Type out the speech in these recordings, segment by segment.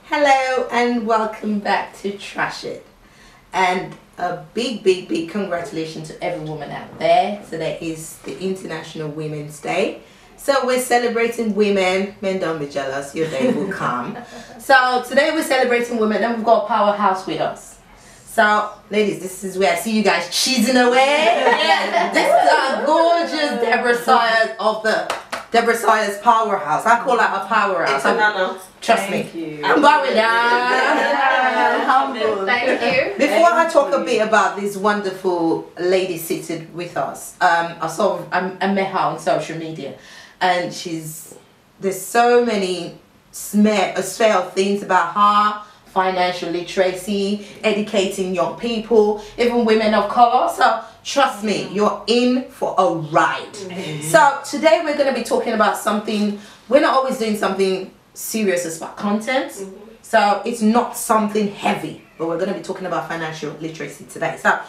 Hello and welcome back to Trash It. And a big congratulations to every woman out there. Today is the International Women's Day. So we're celebrating women. Men, don't be jealous, your day will come. So today we're celebrating women and we've got a powerhouse with us. So ladies, this is where I see you guys cheesing away. This is our gorgeous Deborah Sawyer of the Deborah Sawyer's powerhouse. I call her a powerhouse. It's a nano. Trust me. I'm bowing down. Humble. Thank you. Before I talk a bit about this wonderful lady seated with us, I met her on social media, and there's so many spare of things about her. Financial literacy, educating young people, even women of color. So trust me, you're in for a ride. So today we're going to be talking about something. We're not always doing something serious as about content. So it's not something heavy, but we're going to be talking about financial literacy today. So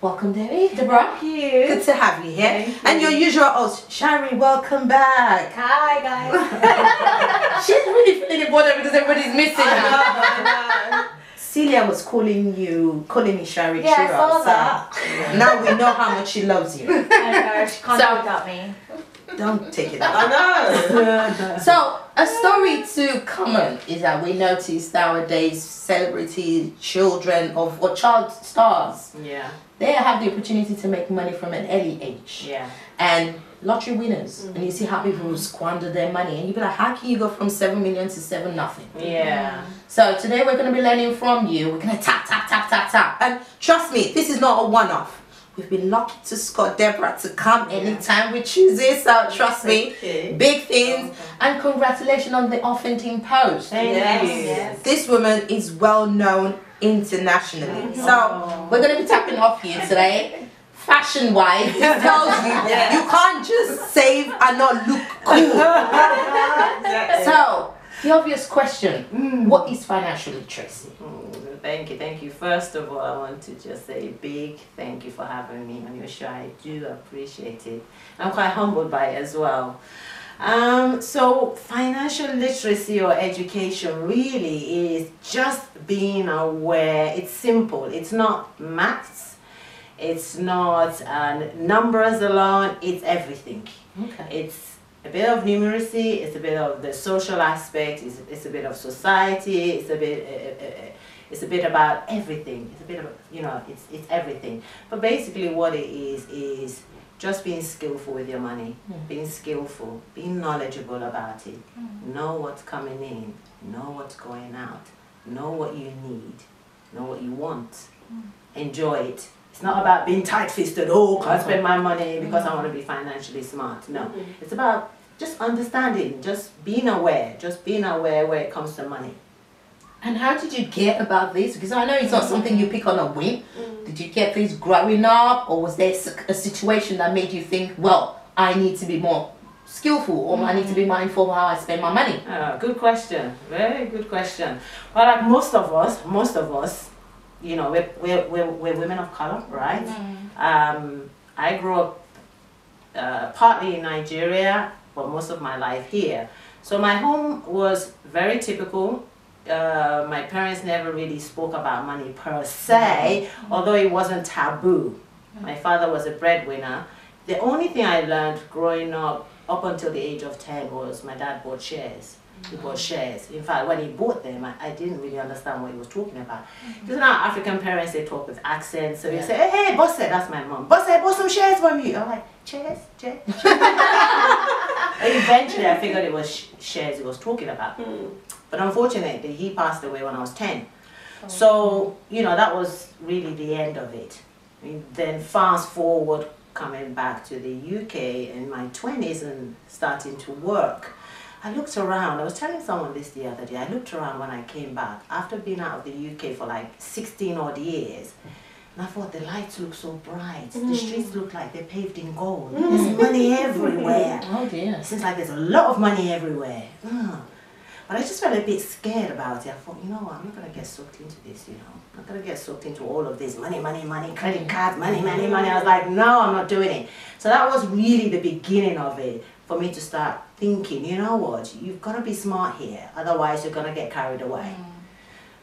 welcome, Deborah. Thank you. Good to have you here. And your usual host, Shari, welcome back. Hi guys. She's really feeling important because everybody's missing her. I know. Celia was calling me Shari. Yeah, I saw that. Now we know how much she loves you. I know, she can't do without me. Don't take it out. I know. So a story to common is that we notice nowadays celebrity children or child stars, they have the opportunity to make money from an early age. And lottery winners, and you see how people squander their money, and you be like, how can you go from 7 million to 7 nothing? So today we're going to be learning from you. We're going to tap, and trust me, this is not a one-off. We've been lucky to Scott Deborah to come anytime we choose it, so trust me, big things, and congratulations on the Huffington Post. Thank you. This woman is well known internationally, so we're going to be tapping off you today. Fashion wise, it tells you you can't just save and not look cool. So the obvious question, what is financial literacy? Thank you. First of all, I want to just say a big thank you for having me on your show. I do appreciate it. I'm quite humbled by it as well. So financial literacy or education really is just being aware. It's simple. It's not maths. It's not numbers alone. It's everything. It's a bit of numeracy. It's a bit of the social aspect. It's a bit of society. It's a bit about everything. It's a bit of, it's everything. But basically what it is just being skillful with your money. Being skillful, being knowledgeable about it. Know what's coming in, know what's going out, know what you need, know what you want. Enjoy it. It's not about being tight-fisted, can't spend my money because I want to be financially smart. No, it's about just understanding, just being aware where it comes to money. And how did you get about this? Because I know it's not something you pick on a whim. Did you get this growing up, or was there a situation that made you think, well, I need to be more skillful, or I need to be mindful of how I spend my money? Good question. Very good question. Well, like most of us, we're women of color, right? I grew up partly in Nigeria, but most of my life here. So my home was very typical. My parents never really spoke about money per se, although it wasn't taboo. My father was a breadwinner. The only thing I learned growing up until the age of 10 was my dad bought shares. He bought shares. In fact, when he bought them, I didn't really understand what he was talking about. Because now African parents, they talk with accents. So you say, hey, boss, that's my mom. Boss, I bought some shares from you. I'm like, shares? Eventually, I figured it was shares he was talking about. But unfortunately, he passed away when I was 10. So, that was really the end of it. Then fast forward, coming back to the UK in my 20s and starting to work. I looked around, I was telling someone this the other day, I looked around when I came back, after being out of the UK for like 16 odd years, and I thought the lights look so bright, the streets look like they're paved in gold, there's money everywhere. Oh dear. It seems like there's a lot of money everywhere. But I just felt a bit scared about it. I thought, I'm not going to get sucked into this, I'm not going to get sucked into all of this money, credit cards, money. I was like, no, I'm not doing it. So that was really the beginning of it, for me to start thinking, you know what, you've got to be smart here, otherwise you're going to get carried away.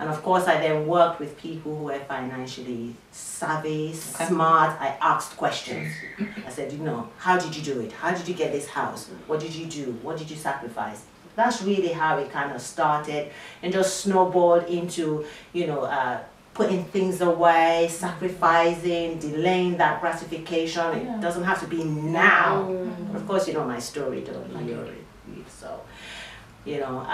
And of course, I then worked with people who were financially savvy, smart. I asked questions. I said, you know, how did you do it? How did you get this house? What did you do? What did you sacrifice? That's really how it kind of started and just snowballed into, you know, putting things away, sacrificing, delaying that gratification. It doesn't have to be now. But of course, you know my story, don't you? So, you know,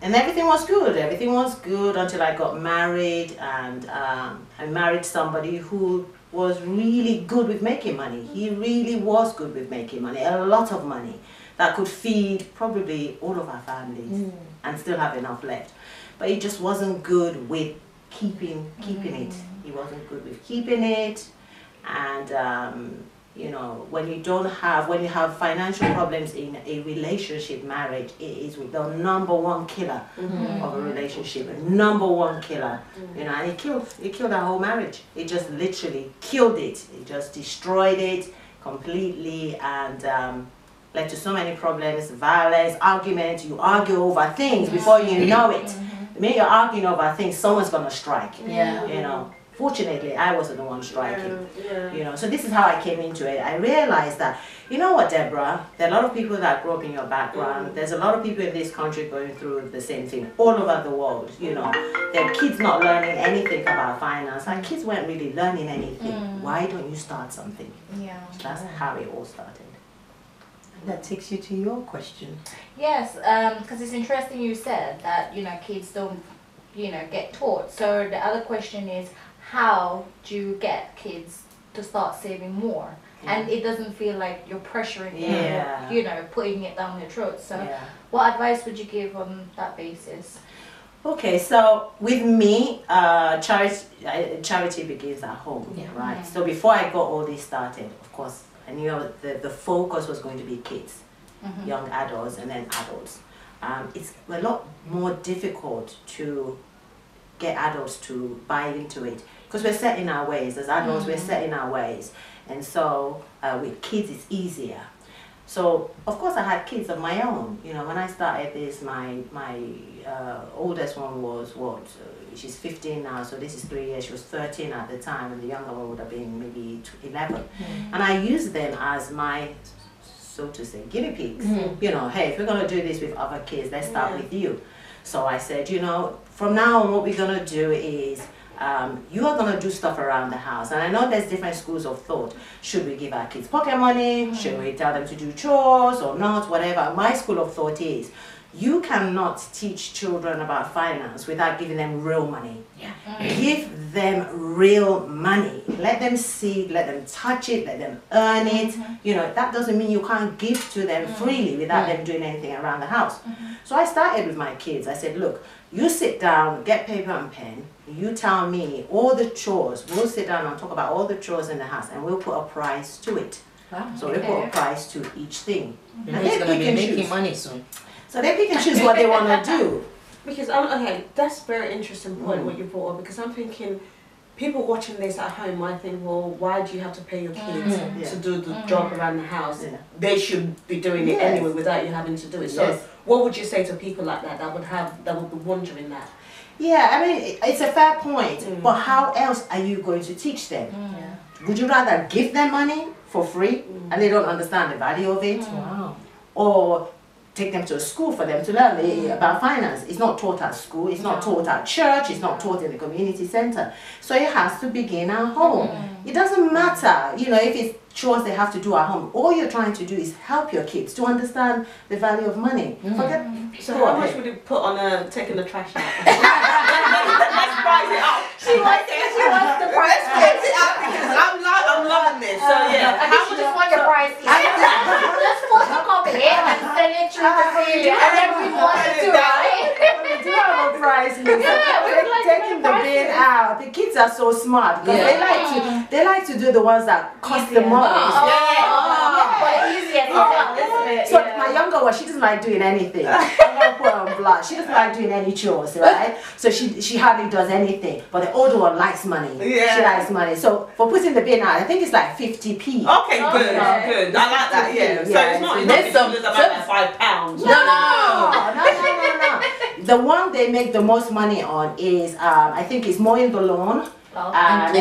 and everything was good. Everything was good until I got married, and I married somebody who was really good with making money. He really was good with making money, a lot of money that could feed probably all of our families and still have enough left. But he just wasn't good with keeping it. He wasn't good with keeping it, and you know, when you have financial problems in a relationship, marriage, it is the #1 killer of a relationship, a #1 killer. You know, and it killed our whole marriage. It just literally killed it. It just destroyed it completely, and led to so many problems, violence, arguments. You argue over things before you know it. The minute you're arguing over things, someone's gonna strike. You know. Fortunately, I wasn't the one striking, you know. So this is how I came into it. I realized that, you know what, Deborah, there are a lot of people that grew up in your background. There's a lot of people in this country going through the same thing all over the world, you know. There are kids not learning anything about finance. Our kids weren't really learning anything. Why don't you start something? So that's how it all started. And that takes you to your question. Yes, because it's interesting you said that, you know, kids don't, you know, get taught. So the other question is, how do you get kids to start saving more? And it doesn't feel like you're pressuring them, or, you know, putting it down their throats. So what advice would you give on that basis? Okay, so with me, charity begins at home, right? So before I got all this started, of course, I knew the focus was going to be kids, young adults, and then adults. It's a lot more difficult to get adults to buy into it because we're set in our ways. As adults, we're set in our ways, and so with kids it's easier. So of course I had kids of my own. You know, when I started this, my oldest one was what? She's 15 now, so this is 3 years. She was 13 at the time, and the younger one would have been maybe 11. And I used them as my, so to say, guinea pigs. You know, hey, if we're gonna do this with other kids, let's start with you. So I said, you know, from now on what we're going to do is you are going to do stuff around the house. And I know there's different schools of thought. Should we give our kids pocket money? Should we tell them to do chores or not? Whatever. My school of thought is you cannot teach children about finance without giving them real money. Give them real money. Let them see it, let them touch it, let them earn it. You know, that doesn't mean you can't give to them freely without them doing anything around the house. So I started with my kids. I said, look, you sit down, get paper and pen, you tell me all the chores. We'll sit down and talk about all the chores in the house, and we'll put a price to it. So we put a price to each thing. And they're going to be making money soon. So they pick and choose what they want to do. Because okay, that's a very interesting point what you brought up, because I'm thinking people watching this at home might think, well, why do you have to pay your kids to do the job around the house? They should be doing it anyway without you having to do it. So what would you say to people like that that would be wondering that? Yeah, I mean, it's a fair point, but how else are you going to teach them? Would you rather give them money for free and they don't understand the value of it? Or take them to a school for them to learn about finance? It's not taught at school, it's not taught at church, it's not taught in the community center. So it has to begin at home. It doesn't matter, you know, if it's chores they have to do at home. All you're trying to do is help your kids to understand the value of money. So how much would you put on taking the trash out? Let's price it up. She wants the price. Let's it up because I'm loving this. So yeah, how much just want your price? Let's photocopy it and send it through the video, and then we want it to, right? We do have a price list. Taking the bin out. The kids are so smart because they like to do the ones that cost the most. But easier. So my younger one, she doesn't like doing anything. I'm gonna put on large. She doesn't like doing any chores, right? So she hardly does anything. But the older one likes money. Yeah. She likes money. So for putting the bin out, I think it's like 50p. Okay, good. I like that. Yeah. So it's not about like £5. No. The one they make the most money on is I think it's mowing the lawn. And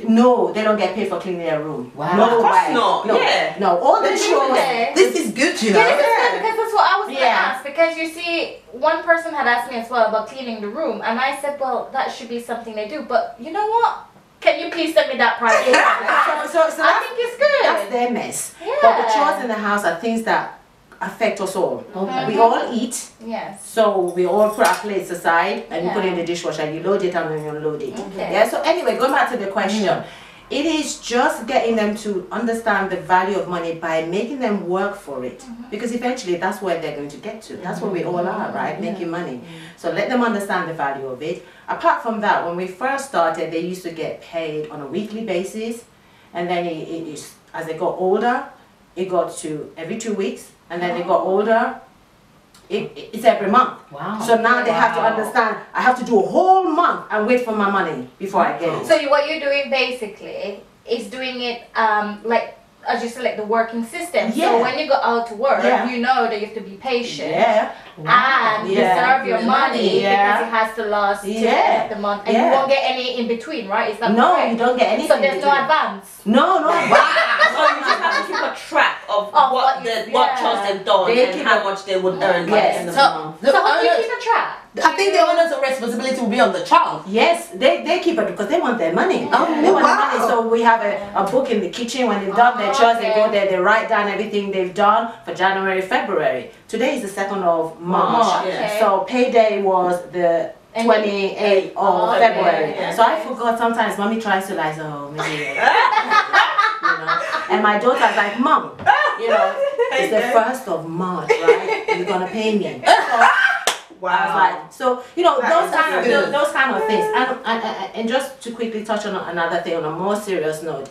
No, they don't get paid for cleaning their room. Wow. No, Of course not. No, Yeah. no. All the chores. This is good, you know. Yeah, this is good because that's what I was going to Yeah. ask. Because you see, one person had asked me as well about cleaning the room, and I said, well, that should be something they do. But you know what? Can you please send me that part? So I think it's good. That's their mess. Yeah. But the chores in the house are things that affect us all. Okay. We all eat. Yes. So we all put our plates aside and you put it in Yeah. the dishwasher. You load it and then you unload it. Okay. Yeah. So anyway, going back to the question, it is just getting them to understand the value of money by making them work for it, because eventually that's where they're going to get to. That's where we all are, right? Making money. So let them understand the value of it. Apart from that, when we first started, they used to get paid on a weekly basis, and then as they got older, it got to every 2 weeks. And then they got older, it's every month. Wow. So now they have to understand, I have to do a whole month and wait for my money before I get it. So what you're doing basically is doing it like, as you said, like the working system. Yeah. So when you go out to work, Yeah. you know that you have to be patient. Yeah. And Yeah. deserve your money Yeah. because it has to last till the end of the month, and you Yeah. won't get any in between, right? Is that No, correct? you don't get anything. So there's no between. advance. No. So you just have to keep a track of what chores they've done and how much they would earn by the end of the month. the So how do you owners- keep a track? I think the onus of responsibility will be on the child. Yes, they keep it because they want their money. Oh, They want wow. their money. So we have a book in the kitchen. When they've done their chores, they go there, they write down everything they've done for January, February. Today is the 2nd of March. Okay. So payday was the 28th of Okay. February. Yeah. So I forgot sometimes mommy tries to like, oh, maybe. You know? And my daughter's like, Mom, you know, it's the 1st of March, right? You're going to pay me. Wow. I was like, so you know, That is good. those kind of things. And just to quickly touch on another thing on a more serious note,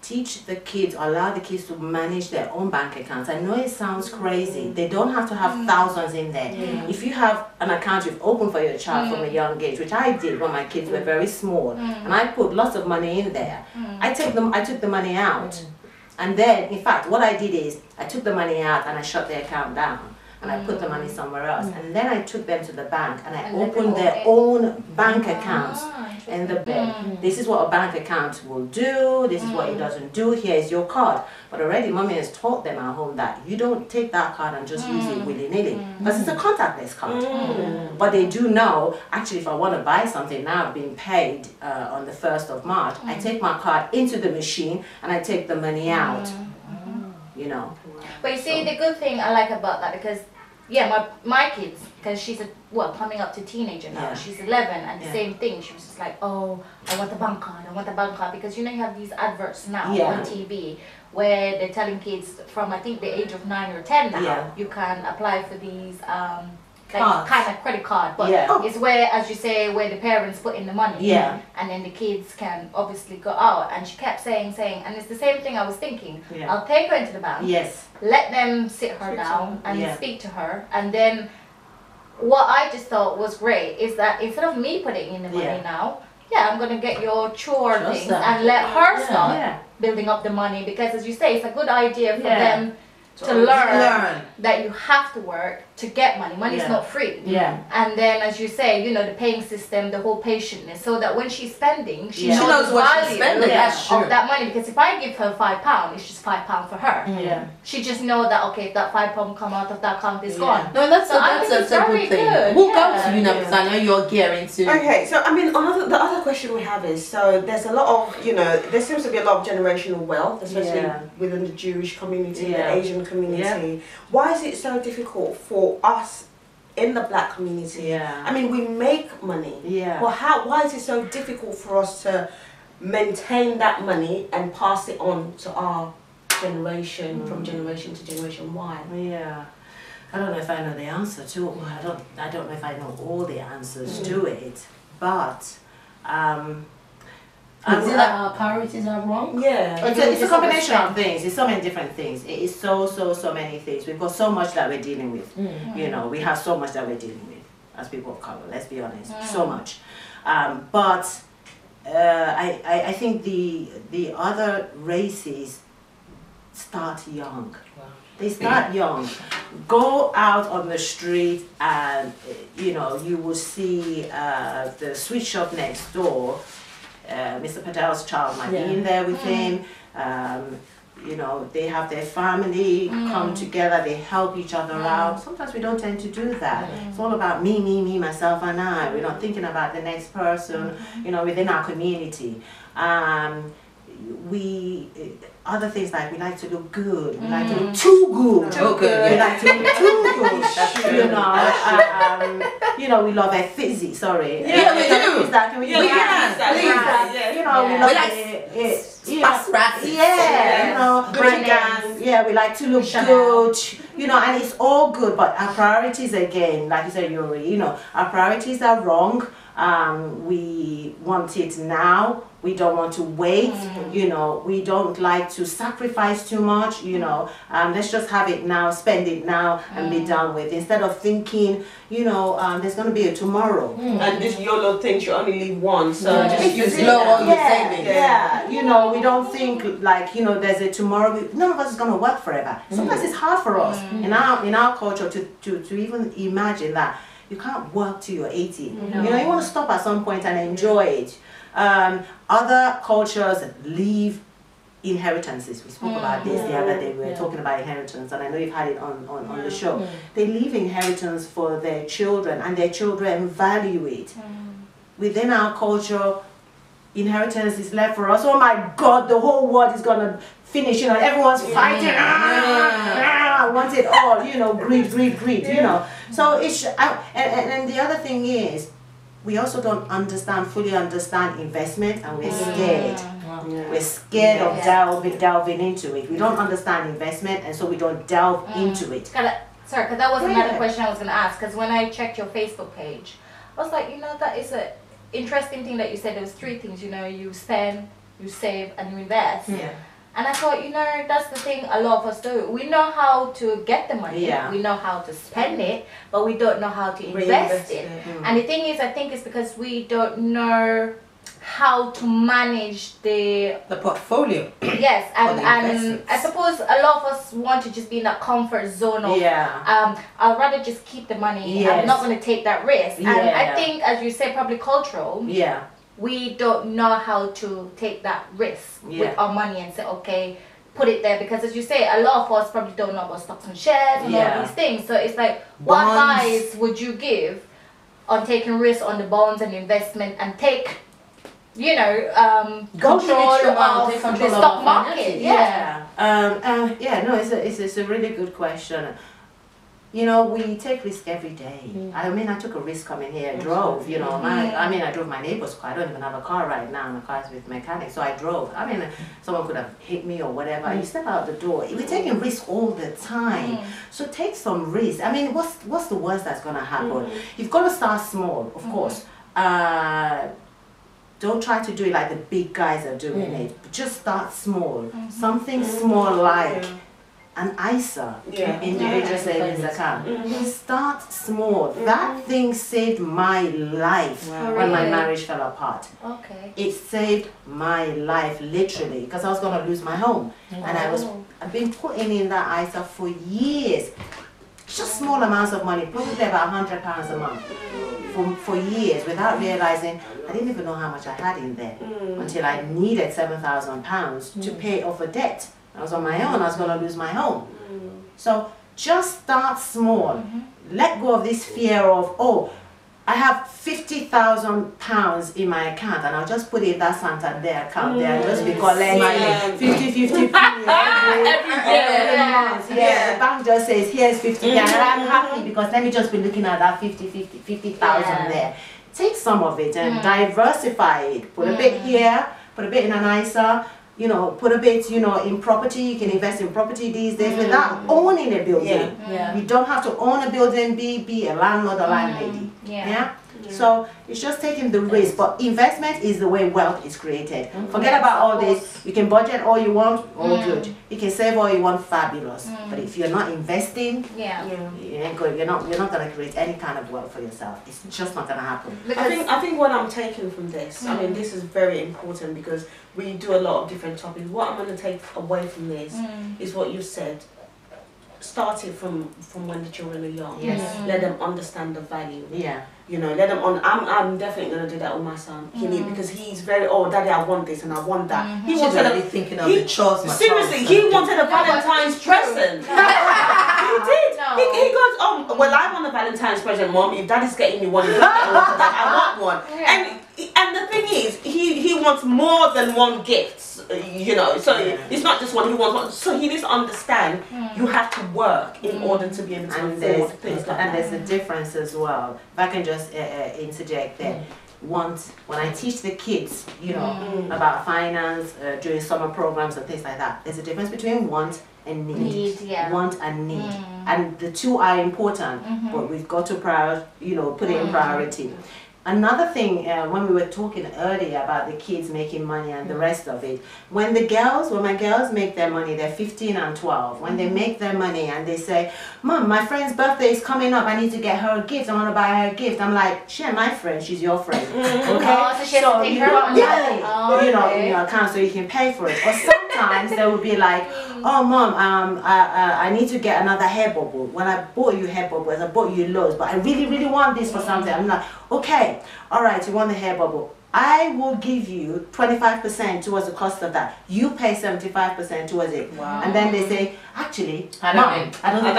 teach the kids, allow the kids to manage their own bank accounts. I know it sounds crazy. They don't have to have thousands in there. If you have an account you've opened for your child from a young age, which I did when my kids were very small, and I put lots of money in there. I took the money out, and then in fact what I did is I took the money out and I shut the account down. And I put the money somewhere else. And then I took them to the bank and I opened their own bank accounts in the bank. This is what a bank account will do. This is what it doesn't do. Here is your card. But already mommy has taught them at home that you don't take that card and just use it willy-nilly. Because it's a contactless card. But they do know, actually if I want to buy something now being paid on the 1st of March, I take my card into the machine and I take the money out. You know. But you see, the good thing I like about that, because my kids, because she's coming up to teenager now. Yeah. She's 11, and the Yeah. same thing. She was just like, oh, I want a bank card. I want a bank card, because you know you have these adverts now on TV where they're telling kids from I think the age of 9 or 10 now you can apply for these like kind of credit card, but it's where, as you say, where the parents put in the money, and then the kids can obviously go out. And she kept saying, and it's the same thing I was thinking. I'll take her into the bank, let them sit her down and speak to her, and then what I just thought was great is that instead of me putting in the money now, I'm gonna get your chore things and let her start building up the money, because as you say, it's a good idea for them to learn that you have to work to get money. Money is not free. And then, as you say, you know, the paying system, the whole patientness, so that when she's spending, she knows the what value she's spending. of that money. Because if I give her £5, it's just £5 for her. She just know that, okay, if that £5 come out of that account, it's gone. No, that's So I a think it's good very thing. good. We'll go to you now because I know you're gearing to. Okay, so I mean, the other question we have is, so there's a lot of, you know, there seems to be a lot of generational wealth, especially within the Jewish community, the Asian community. Why is it so difficult for us in the black community? I mean, we make money. Well, why is it so difficult for us to maintain that money and pass it on to our generation, from generation to generation? Why? I don't know if I know the answer to it. I don't know if I know all the answers to it, but Is it that our priorities are wrong? Yeah. It's a combination of things. It's so many different things. It is so many things. We've got so much that we're dealing with. You know, we have so much that we're dealing with as people of color. Let's be honest, so much. But I think the other races start young. Wow. They start young. Go out on the street and, you know, you will see the sweet shop next door. Mr. Patel's child might be in there with him. You know, they have their family come together, they help each other out. Sometimes we don't tend to do that. It's all about me, myself and I. We're not thinking about the next person, you know, within our community. Other things like we like to look good, we like to look too good. We like to look too good. You know, we love our physique. Sorry. Yeah, we do. Is that, can we We can. You know, we love we like to look good, you know, and it's all good, but our priorities, again, like you said, Yuri, you know, our priorities are wrong. We want it now. We don't want to wait. You know, we don't like to sacrifice too much. You know, let's just have it now, spend it now, and be done with. Instead of thinking, you know, there's going to be a tomorrow. And this YOLO thing, you only live once, so just use it. Blow all your savings. Yeah, you know, we don't think like, you know, there's a tomorrow. None of us is going to work forever. Sometimes it's hard for us in our culture to even imagine that you can't work till you're 80. You know, you want to stop at some point and enjoy it. Other cultures leave inheritances. We spoke about this the other day. We were talking about inheritance, and I know you've had it on the show. They leave inheritance for their children, and their children value it. Within our culture, inheritance is left for us. Oh my God, the whole world is gonna finish. You know, everyone's fighting. I want it all. You know, greed. You know, so it's and the other thing is, we also don't fully understand investment, and we're scared. We're scared of delving into it. We don't understand investment, and so we don't delve into it. Sorry, because that was another question I was going to ask. Because when I checked your Facebook page, I was like, you know, that is a interesting thing that you said. There was 3 things. You know, you spend, you save, and you invest. Yeah. And I thought, you know, that's the thing a lot of us do. We know how to get the money, we know how to spend it, but we don't know how to invest it. And the thing is, I think it's because we don't know how to manage the portfolio. Yes, and I suppose a lot of us want to just be in that comfort zone of, I'd rather just keep the money. I'm not going to take that risk. And I think, as you say, probably cultural. We don't know how to take that risk with our money and say, okay, put it there. Because as you say, a lot of us probably don't know about stocks and shares and all these things. So it's like, what advice would you give on taking risks on the bonds and investment, and take, you know, control of the stock market? No, it's a really good question. You know, we take risk every day. I mean, I took a risk coming here. I drove, you know. I drove my neighbor's car. I don't even have a car right now. My car's with mechanics, so I drove. I mean, someone could have hit me or whatever. You step out the door. We're taking risks all the time. So take some risk. I mean, what's the worst that's going to happen? You've got to start small, of course. Don't try to do it like the big guys are doing it. Just start small. Something small like an ISA, individual savings account. Start small. That thing saved my life when my marriage fell apart. It saved my life literally, because I was going to lose my home, and I've been putting in that ISA for years. Just small amounts of money, probably about £100 a month, for years, without realizing I didn't even know how much I had in there until I needed £7,000 to pay off a debt. I was on my own. I was going to lose my home. So just start small. Let go of this fear of, oh, I have £50,000 in my account, and I'll just put it in that Santander account there and just be collecting 50-50 every month. The bank just says, here's 50, and I'm happy because let me just be looking at that 50,000 there. Take some of it and diversify it. Put a bit here, put a bit in an ISA. You know, put a bit, you know, in property. You can invest in property these days without owning a building. You don't have to own a building, be a landlord or landlady. So it's just taking the risk, but investment is the way wealth is created. Forget about all this. You can budget all you want, all good. You can save all you want, fabulous. But if you're not investing, you ain't good. You're not gonna create any kind of wealth for yourself. It's just not gonna happen. I think what I'm taking from this, I mean, this is very important because we do a lot of different topics. What I'm going to take away from this is what you said. Start it from when the children are young. Let them understand the value. You know, let them on. I'm definitely gonna do that with my son, because he's very. Oh, daddy, I want this and I want that. He wanted to be thinking of the chores. Seriously, he wanted a Valentine's present. He did. He goes, oh, well, I want a Valentine's present, Mom. If daddy's getting me one, I want one. And the thing is, he wants more than one gift. You know, so it's not just one. He wants one. So he needs to understand you have to work in order to be able to afford things like that. And there's a difference as well. If I can just interject there. When I teach the kids, you know, about finance during summer programs and things like that, there's a difference between want and need. Want and need, and the two are important, but we've got to put it in priority. Another thing, when we were talking earlier about the kids making money and the rest of it, when my girls make their money, they're 15 and 12. When they make their money and they say, Mom, my friend's birthday is coming up, I need to get her a gift, I want to buy her a gift. I'm like, she ain't my friend, she's your friend. Okay? So you got money, in your account so you can pay for it. Or sometimes they will be like, oh Mom, I need to get another hair bubble. When I bought you hair bubbles, I bought you loads, but I really, really want this for something. I'm like, okay, all right, you want the hair bubble. I will give you 25% towards the cost of that. You pay 75% towards it. Wow. And then they say, actually, I don't think I need it.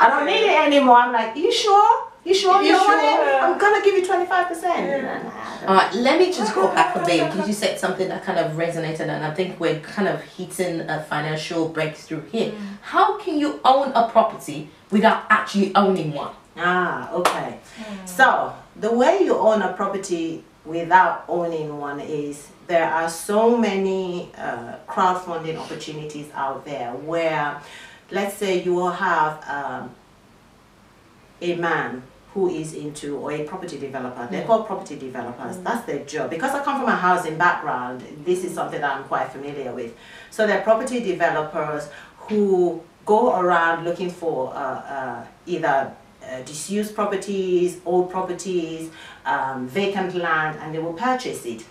I don't need it anymore. I'm like, you sure? You sure you want it? I'm gonna give you 25%. All right, let me just go back a bit because you said something that kind of resonated, and I think we're kind of hitting a financial breakthrough here. How can you own a property without actually owning one? Okay. So the way you own a property without owning one is there are so many crowdfunding opportunities out there where, let's say you will have a man who is into, or a property developer. They're called property developers. That's their job. Because I come from a housing background, this is something that I'm quite familiar with. So they're property developers who go around looking for either disused properties, old properties, vacant land, and they will purchase it.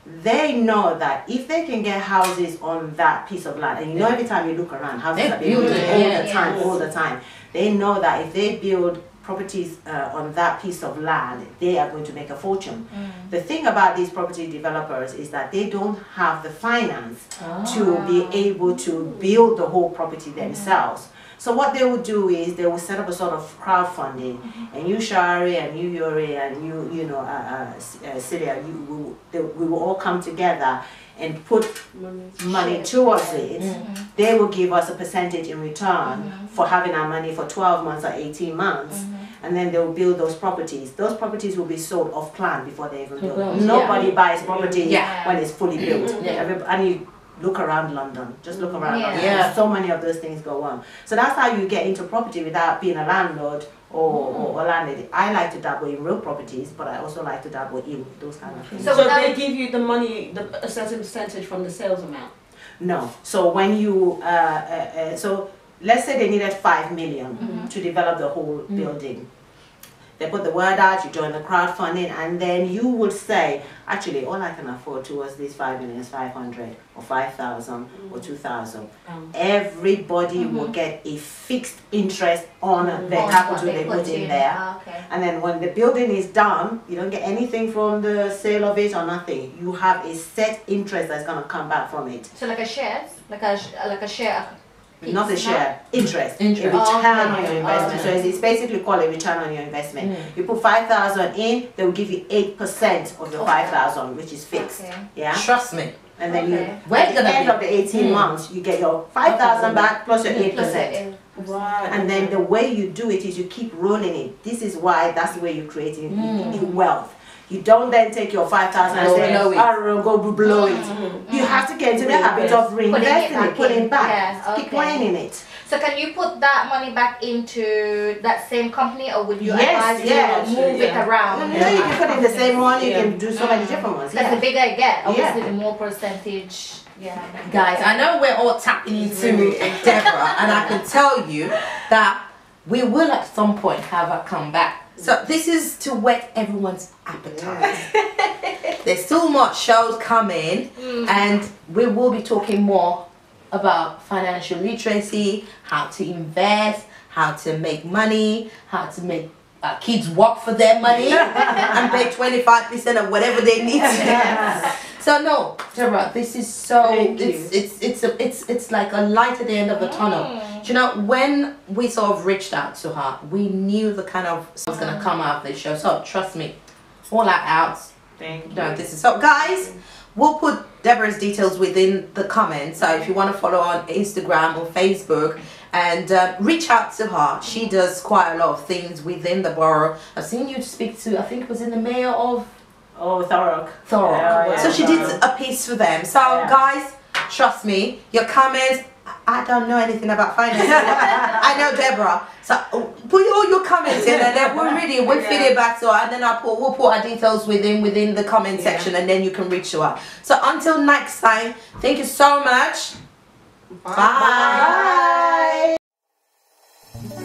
They know that if they can get houses on that piece of land, and you know every time you look around, houses are being built all the time. They know that if they build properties on that piece of land, they are going to make a fortune. The thing about these property developers is that they don't have the finance to be able to build the whole property themselves. So what they will do is they will set up a sort of crowdfunding, and you, Shari, and you, Yuri, and Celia, we will all come together and put money towards it. They will give us a percentage in return for having our money for 12 months or 18 months, and then they will build those properties. Those properties will be sold off plan before they even build. Nobody buys property when it's fully built. And you look around London, just look around London. So many of those things go on. So that's how you get into property without being a landlord or landlady. I like to dabble in real properties, but I also like to dabble in those kind of things. So they give you the money, a certain percentage from the sales amount? No. So when you, so let's say they needed 5 million to develop the whole building. They put the word out, you join the crowdfunding, and then you would say, actually, all I can afford towards this 5 million is 500 or 5,000 or 2,000. Everybody will get a fixed interest on the capital they put in there. And then when the building is done, you don't get anything from the sale of it or nothing. You have a set interest that's going to come back from it. So like a share? Like a share? Not a share, interest. A return on your investment. So it's basically called a return on your investment. You put 5,000 in, they will give you 8% of your 5,000, which is fixed. Yeah. Trust me. And then at the end of the 18 months, you get your 5,000 back plus your 8%. Wow. And then the way you do it is you keep rolling it. This is why that's the way you're creating wealth. You don't then take your 5,000 and say, I'll go blow it. You have to get into the habit of reinvesting it, putting it back, keep playing in it. So can you put that money back into that same company, or would you Yes, advise yeah, to move it around? No, you can put in the same one. You can do so many different ones. Because the bigger I get, obviously Yeah. the more percentage. Yeah. Guys, I know we're all tapping into Deborah, and I can tell you that we will at some point have her come back. So this is to whet everyone's appetite. There's still more shows coming, and we will be talking more about financial literacy, how to invest, how to make money, how to make kids work for their money and pay 25% of whatever they need. So no, Deborah, this is so it's like a light at the end of the tunnel. Do you know, when we sort of reached out to her, we knew the kind of was gonna come out of this show. So trust me, all our outs. Thank you. No, this is so guys. We'll put Deborah's details within the comments. So if you want to follow on Instagram or Facebook, and reach out to her. She does quite a lot of things within the borough. I've seen you speak to, I think it was in the mayor of Thurrock. Thurrock. Yeah, so she did a piece for them. So guys, trust me, your comments, I don't know anything about finance. I know Deborah. So put all your comments in, and then we'll read it, we'll feed it back to her, and then we'll put our details within the comment section, and then you can reach her. So until next time, thank you so much. Bye. Bye.